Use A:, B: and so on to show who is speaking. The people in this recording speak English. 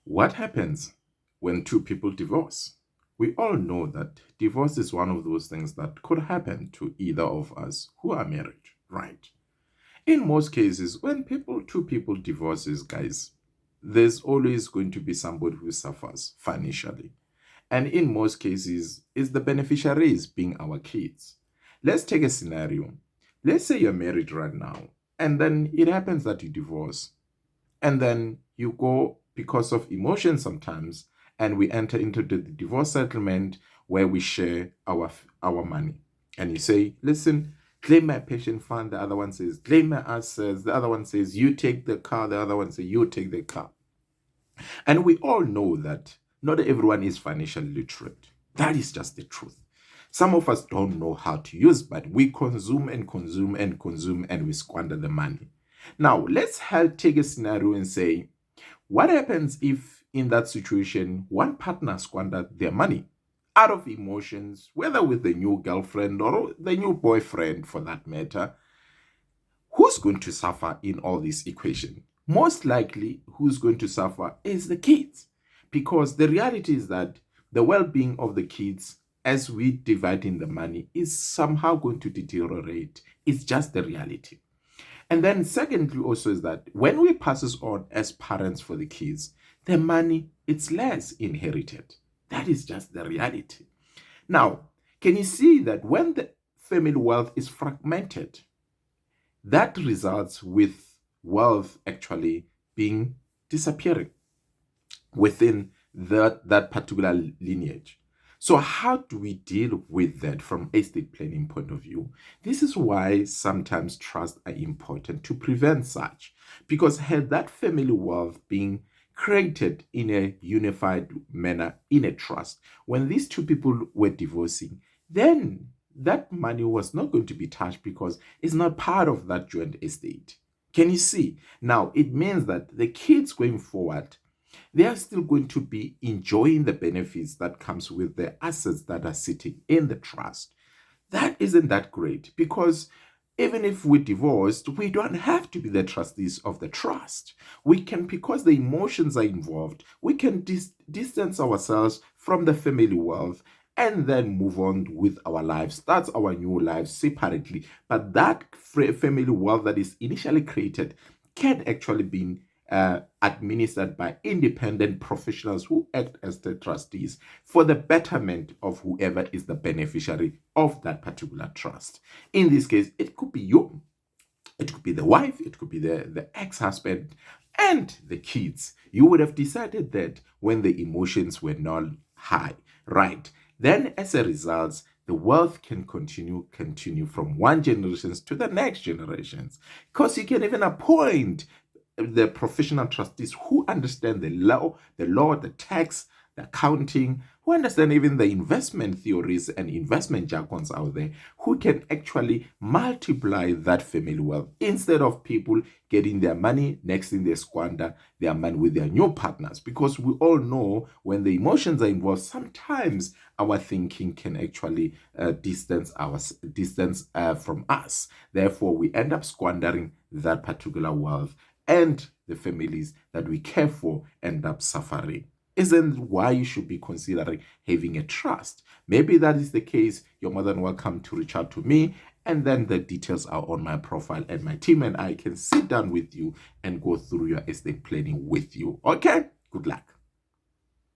A: What happens when two people divorce? We all know that divorce is one of those things that could happen to either of us who are married, right? In most cases, when two people divorces, guys, there's always going to be somebody who suffers financially. And in most cases, it's the beneficiaries being our kids. Let's take a scenario. Let's say you're married right now, and then it happens that you divorce and then you go because of emotion sometimes, and we enter into the divorce settlement where we share our money. And you say, listen, claim my pension fund. The other one says, claim my assets. The other one says, you take the car. The other one says, you take the car. And we all know that not everyone is financially literate. That is just the truth. Some of us don't know how to use, but we consume and consume and consume, and we squander the money. Now, let's take a scenario and say, what happens if in that situation, one partner squandered their money out of emotions, whether with the new girlfriend or the new boyfriend for that matter? Who's going to suffer in all this equation? Most likely, who's going to suffer is the kids, because the reality is that the well-being of the kids as we divide in the money is somehow going to deteriorate. It's just the reality. And then secondly also is that when we pass this on as parents for the kids, the money, it's less inherited. That is just the reality. Now, can you see that when the family wealth is fragmented, that results with wealth actually being disappearing within that particular lineage? So how do we deal with that from estate planning point of view? This is why sometimes trusts are important to prevent such, because had that family wealth being created in a unified manner in a trust, when these two people were divorcing, then that money was not going to be touched because it's not part of that joint estate. Can you see? Now, it means that the kids going forward, they are still going to be enjoying the benefits that comes with the assets that are sitting in the trust. That isn't that great, because even if we're divorced, we don't have to be the trustees of the trust. We can, because the emotions are involved, we can distance ourselves from the family wealth and then move on with our lives. That's our new lives separately. But that family wealth that is initially created can actually be administered by independent professionals who act as the trustees for the betterment of whoever is the beneficiary of that particular trust. In this case, it could be you, it could be the wife, it could be the ex-husband, and the kids. You would have decided that when the emotions were not high, right? Then as a result, the wealth can continue from one generation to the next generations, because you can even appoint the professional trustees who understand the law, the tax, the accounting, who understand even the investment theories and investment jargons out there, who can actually multiply that family wealth instead of people getting their money, next thing they squander their money with their new partners. Because we all know when the emotions are involved, sometimes our thinking can actually distance from us. Therefore, we end up squandering that particular wealth, and the families that we care for end up suffering. Isn't why you should be considering having a trust. Maybe that is the case. You're more than welcome to reach out to me, and then the details are on my profile, and my team and I can sit down with you and go through your estate planning with you. Okay? Good luck.